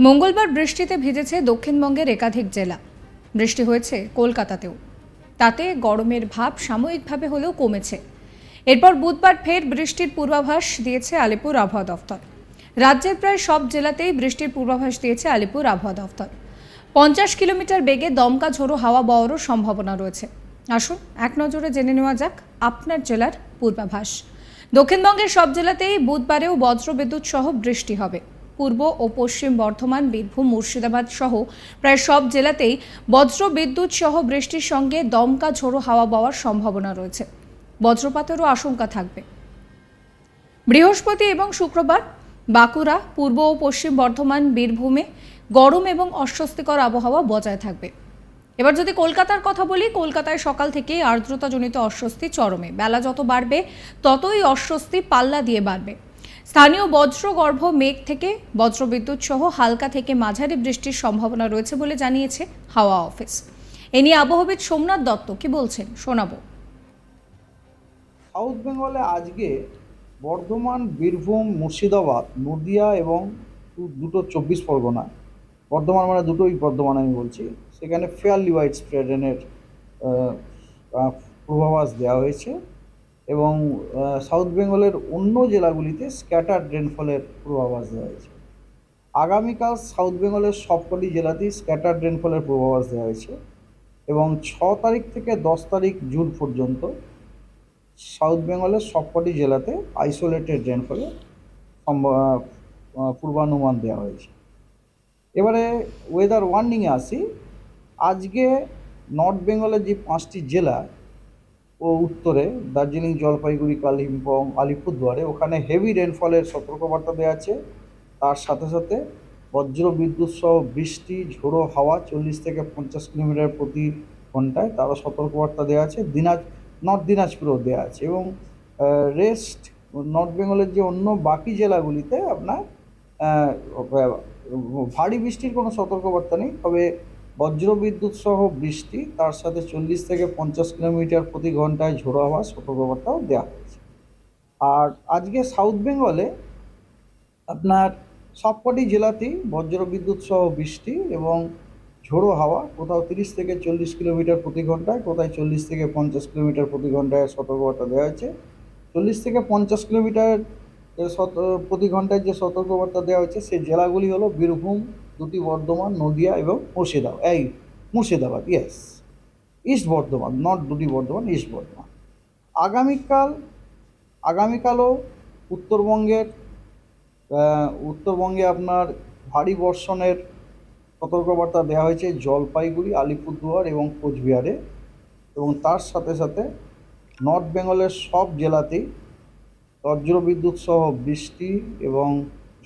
মঙ্গলবার বৃষ্টিতে ভিজেছে দক্ষিণবঙ্গের একাধিক জেলা। বৃষ্টি হয়েছে কলকাতাতেও। তাতে গরমের ভাব সাময়িকভাবে হলেও কমেছে। এরপর বুধবার ফের বৃষ্টির পূর্বাভাস দিয়েছে আলিপুর আবহাওয়া দফতর। রাজ্যের প্রায় সব জেলাতেই বৃষ্টির পূর্বাভাস দিয়েছে আলিপুর আবহাওয়া দফতর। 50 কিলোমিটার বেগে দমকা ঝোড়ো হাওয়া বওয়ারও সম্ভাবনা রয়েছে। আসুন এক নজরে জেনে নেওয়া যাক আপনার জেলার পূর্বাভাস। দক্ষিণবঙ্গের সব জেলাতেই বুধবারেও বজ্রবিদ্যুৎ সহ বৃষ্টি হবে। পূর্ব ও পশ্চিম বর্ধমান, বীরভূম, মুর্শিদাবাদ সহ প্রায় সব জেলাতেই বজ্রবিদ্যুৎ সহ বৃষ্টির সঙ্গে দমকা ঝোড়ো হাওয়া বওয়ার সম্ভাবনা রয়েছে। বজ্রপাতেরও আশঙ্কা থাকবে। বৃহস্পতি এবং শুক্রবার বাঁকুড়া, পূর্ব ও পশ্চিম বর্ধমান, বীরভূমে গরম এবং অস্বস্তিকর আবহাওয়া বজায় থাকবে। এবার যদি কলকাতার কথা বলি, কলকাতায় সকাল থেকেই আর্দ্রতাজনিত অস্বস্তি চরমে। বেলা যত বাড়বে ততই অস্বস্তি পাল্লা দিয়ে বাড়বে। স্থানীয় বজ্রগর্ভ মেঘ থেকে বজ্রবিদ্যুৎ সহ হালকা থেকে মাঝারি বৃষ্টির সম্ভাবনা রয়েছে বলে জানিয়েছে হাওয়া অফিস। এ নিয়ে আবহাওয়াবিদ সোমনাথ দত্ত কি বলছেন শোনাবো। সাউথ বেঙ্গলে আজকে বর্ধমান, বীরভূম, মুর্শিদাবাদ, নদিয়া এবং দুটো 24 পরগনা, বর্ধমান মানে দুটোই বর্ধমান আমি বলছি, সেখানে ফেয়ারলি ওয়াইড স্প্রেড রেনের পূর্বাভাস দেওয়া হয়েছে এবং সাউথ বেঙ্গলের অন্য জেলাগুলিতে স্ক্যাটার্ড রেনফলের পূর্বাভাস দেওয়া হয়েছে। আগামীকাল সাউথ বেঙ্গলের সবকটি জেলাতেই স্ক্যাটার্ড রেনফলের পূর্বাভাস দেওয়া হয়েছে এবং 6 তারিখ থেকে 10 তারিখ জুন পর্যন্ত সাউথ বেঙ্গলের সবকটি জেলাতে আইসোলেটেড রেনফলের পূর্বানুমান দেওয়া হয়েছে। এবারে ওয়েদার ওয়ার্নিংয়ে আসি। আজকে নর্থ বেঙ্গলের যে 5টি জেলা ও উত্তরে দার্জিলিং, জলপাইগুড়ি, কালিম্পং, আলিপুরদুয়ারে ওখানে হেভি রেনফলের সতর্কবার্তা দেওয়া আছে। তার সাথে সাথে বজ্র বিদ্যুৎ সহ বৃষ্টি, ঝোড়ো হাওয়া 40 থেকে 50 কিলোমিটার প্রতি ঘন্টায় তারও সতর্কবার্তা দেওয়া আছে। নর্থ দিনাজপুরেও দেওয়া আছে এবং রেস্ট নর্থ বেঙ্গলের যে অন্য বাকি জেলাগুলিতে আপনার ভারী বৃষ্টির কোনো সতর্কবার্তা নেই, তবে বজ্রবিদ্যুৎ সহ বৃষ্টি তার সাথে 40 থেকে 50 কিলোমিটার প্রতি ঘন্টায় ঝোড়ো হাওয়া সতর্কবার্তাও দেওয়া হয়েছে। আর আজকে সাউথ বেঙ্গলে আপনার সবকটি জেলাতেই বজ্রবিদ্যুৎ সহ বৃষ্টি এবং ঝোড়ো হাওয়া, কোথাও 30 থেকে 40 কিলোমিটার প্রতি ঘন্টায়, কোথায় 40 থেকে 50 কিলোমিটার প্রতি ঘন্টায় সতর্কবার্তা দেওয়া হয়েছে। 40 থেকে 50 কিলোমিটার প্রতি ঘন্টায় যে সতর্কবার্তা দেওয়া হয়েছে সেই জেলাগুলি হলো বীরভূম, দুটি বর্ধমান, নদিয়া এবং মুর্শিদাবাদ ইস্ট বর্ধমান, নট দুটি বর্ধমান, ইস্ট বর্ধমান। আগামীকালও উত্তরবঙ্গে আপনার ভারী বর্ষণের সতর্কবার্তা দেওয়া হয়েছে জলপাইগুড়ি, আলিপুরদুয়ার এবং কোচবিহারে এবং তার সাথে সাথে নর্থ বেঙ্গলের সব জেলাতেই বজ্রবিদ্যুৎ সহ বৃষ্টি এবং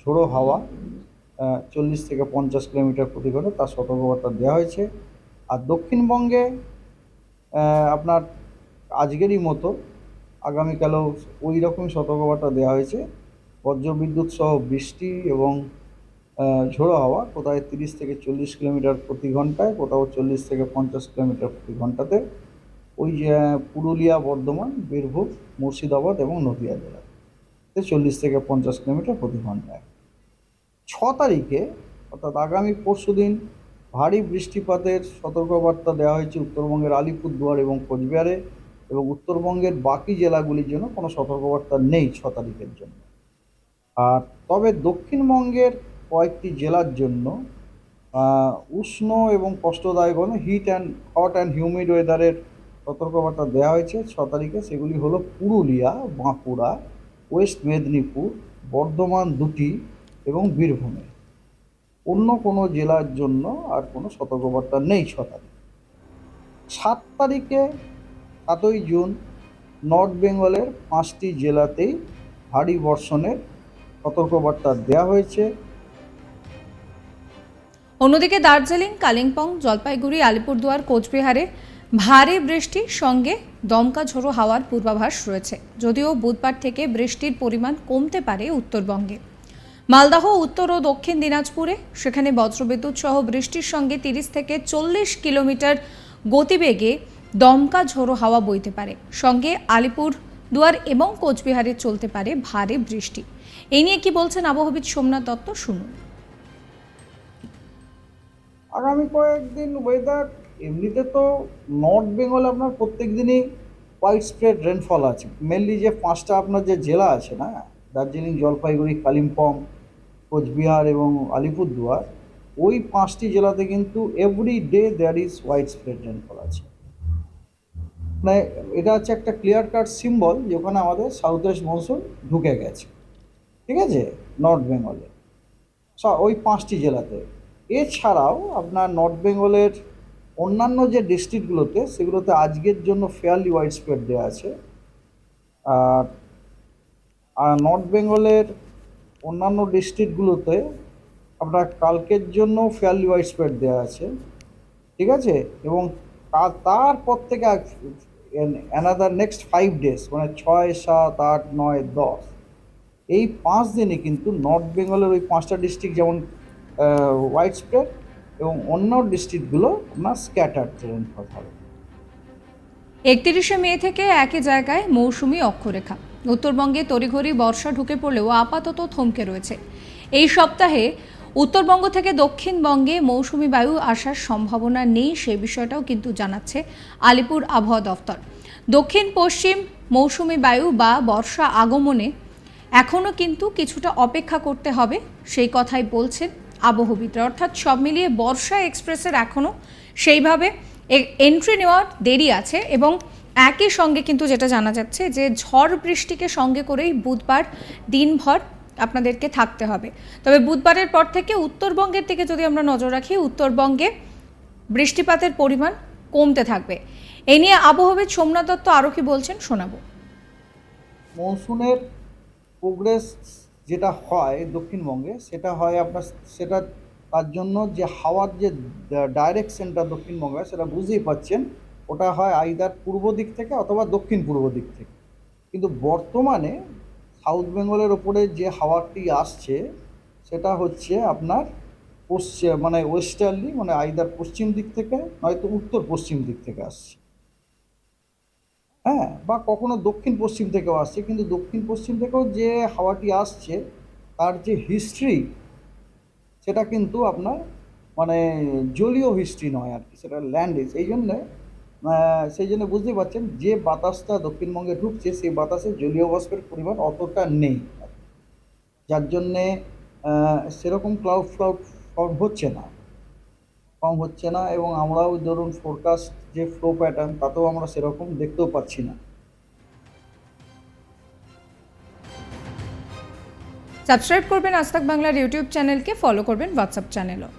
ঝোড়ো হাওয়া 40 থেকে 50 কিলোমিটার প্রতি ঘন্টা তার সতর্কবার্তা দেওয়া হয়েছে। আর দক্ষিণবঙ্গে আপনার আজকেরই মতো আগামীকালেও ওই রকমই সতর্কবার্তা দেওয়া হয়েছে। বজ্রবিদ্যুৎ সহ বৃষ্টি এবং ঝোড়ো হাওয়া কোথায় 30 থেকে 40 কিলোমিটার প্রতি ঘন্টায়, কোথাও 40 থেকে 50 কিলোমিটার প্রতি ঘন্টাতে ওই যে পুরুলিয়া, বর্ধমান, বীরভূম, মুর্শিদাবাদ এবং নদিয়া জেলাতে 40 থেকে 50 কিলোমিটার প্রতি ঘন্টায়। 6 তারিখে অর্থাৎ আগামী পরশুদিন ভারী বৃষ্টিপাতের সতর্কবার্তা দেওয়া হয়েছে উত্তরবঙ্গের আলিপুরদুয়ার এবং কোচবিহারে এবং উত্তরবঙ্গের বাকি জেলাগুলির জন্য কোনো সতর্কবার্তা নেই 6 তারিখের জন্য। আর তবে দক্ষিণবঙ্গের কয়েকটি জেলার জন্য উষ্ণ এবং কষ্টদায়ক হট অ্যান্ড হিউমিড ওয়েদারের সতর্কবার্তা দেওয়া হয়েছে 6 তারিখে। সেগুলি হলো পুরুলিয়া, বাঁকুড়া, ওয়েস্ট মেদিনীপুর, বর্ধমান দুটি এবং বীরভূমে। অন্য কোনো জেলার জন্য আর কোনো সতর্কবার্তা নেই 6 তারিখ। 7 তারিখে 7ই জুন নর্থ বেঙ্গলের 5টি জেলাতেই ভারী বর্ষণের সতর্কবার্তা দেওয়া হয়েছে। অন্যদিকে দার্জিলিং, কালিম্পং, জলপাইগুড়ি, আলিপুরদুয়ার, কোচবিহারে ভারী বৃষ্টির সঙ্গে দমকা ঝোড়ো হাওয়ার পূর্বাভাস রয়েছে। যদিও বুধবার থেকে বৃষ্টির পরিমাণ কমতে পারে উত্তরবঙ্গে। মালদহ, উত্তর ও দক্ষিণ দিনাজপুরে সেখানে বজ্রবিদ্যুৎ সহ বৃষ্টির সঙ্গে 30 থেকে 40 কিলোমিটার গতিবেগে দমকা ঝোড়ো হাওয়া বইতে পারে। সঙ্গে আলিপুরদুয়ার এবং কোচবিহারে চলতে পারে ভারী বৃষ্টি। এই নিয়ে কি বলছেন আবহাওয়াবিদ সোমনাথ দত্ত, শুনুন। আগামী কয়েকদিন ওয়েদার এমনিতে তো নর্থ বেঙ্গলে আপনার প্রত্যেক দিনই হোয়াইট স্প্রেড রেনফল আছে। মেনলি যে 5টা আপনার যে জেলা আছে না, দার্জিলিং, জলপাইগুড়ি, কালিম্পং, কোচবিহার এবং আলিপুরদুয়ার, ওই 5টি জেলাতে কিন্তু every day there is widespread rainfall আছে। মানে এটা হচ্ছে একটা ক্লিয়ার কাট সিম্বল যে ওখানে আমাদের সাউথ ওয়েস্ট মনসুন ঢুকে গেছে, ঠিক আছে, নর্থ বেঙ্গলে ওই 5টি জেলাতে। এছাড়াও আপনার নর্থ বেঙ্গলের অন্যান্য যে ডিস্ট্রিক্টগুলোতে, সেগুলোতে আজকের জন্য ফেয়ারলি ওয়াইড স্প্রেড দেওয়া আছে। আর আর নর্থ বেঙ্গলের অন্যান্য ডিস্ট্রিক্টগুলোতে আপনার কালকের জন্য ফেয়ারলি ওয়াইড স্প্রেড দেওয়া আছে, ঠিক আছে। এবং তারপর থেকে অ্যানাদার নেক্সট 5 ডেজ, মানে 6, 7, 8, 9, 10, এই 5 দিনে কিন্তু নর্থ বেঙ্গলের ওই 5টা ডিস্ট্রিক্ট যেমন হোয়াইট স্প্রেড এবং অন্য ডিস্ট্রিক্টগুলো আপনার স্ক্যাটার্ড রেনফল হবে। 31শে মে থেকে একই জায়গায় মৌসুমি অক্ষরেখা। উত্তরবঙ্গে তড়িঘড়ি বর্ষা ঢুকে পড়লেও আপাতত থমকে রয়েছে। এই সপ্তাহে উত্তরবঙ্গ থেকে দক্ষিণবঙ্গে মৌসুমি বায়ু আসার সম্ভাবনা নেই, সে বিষয়টাও কিন্তু জানাচ্ছে আলিপুর আবহাওয়া দফতর। দক্ষিণ পশ্চিম মৌসুমি বায়ু বা বর্ষা আগমনে এখনও কিন্তু কিছুটা অপেক্ষা করতে হবে, সেই কথাই বলছেন আবহবিদরা। অর্থাৎ সব মিলিয়ে বর্ষা এক্সপ্রেসের এখনও সেইভাবে এন্ট্রি নেওয়ার দেরি আছে। এবং একই সঙ্গে কিন্তু যেটা জানা যাচ্ছে যে ঝড় বৃষ্টিকে সঙ্গে করেই বুধবার দিনভর আপনাদেরকে থাকতে হবে। তবে বুধবারের পর থেকে উত্তরবঙ্গের দিকে যদি আমরা নজর রাখি, উত্তরবঙ্গে বৃষ্টিপাতের পরিমাণ কমতে থাকবে। এই নিয়ে আবহাওয়াবিদ সোমনাথ দত্ত আরও কি বলছেন শোনাবো। মৌসুমের প্রোগ্রেস যেটা হয় দক্ষিণবঙ্গে, সেটা হয় আপনার, সেটা তার জন্য যে হাওয়ার যে ডাইরেকশনটা দক্ষিণবঙ্গে, সেটা বুঝতেই পাচ্ছেন, ওটা হয় আইদার পূর্ব দিক থেকে অথবা দক্ষিণ পূর্ব দিক থেকে। কিন্তু বর্তমানে সাউথ বেঙ্গলের ওপরে যে হাওয়াটি আসছে, সেটা হচ্ছে আপনার মানে ওয়েস্টার্লি, মানে আইদার পশ্চিম দিক থেকে নয়তো উত্তর পশ্চিম দিক থেকে আসছে, হ্যাঁ, বা কখনো দক্ষিণ পশ্চিম থেকেও আসছে। কিন্তু দক্ষিণ পশ্চিম থেকেও যে হাওয়াটি আসছে, তার যে হিস্ট্রি, সেটা কিন্তু আপনার মানে জলীয় হিস্ট্রি নয় আর কি, সেটা ল্যান্ড হিস্ট্রি। সেই জন্য বুঝতেই পারছেন যে বাতাসটা দক্ষিণবঙ্গে ঢুকছে, সেই বাতাসে জলীয় বাষ্পের পরিমাণ অতটা নেই, যার জন্যে সেরকম ক্লাউড ফর্ম হচ্ছে না। এবং আমরাও ধরুন ফোরকাস্ট যে ফ্লো প্যাটার্ন, তাতেও আমরা সেরকম দেখতেও পাচ্ছি না। সাবস্ক্রাইব করবেন আজ তাক বাংলার ইউটিউব চ্যানেলকে, ফলো করবেন হোয়াটসঅ্যাপ চ্যানেলও।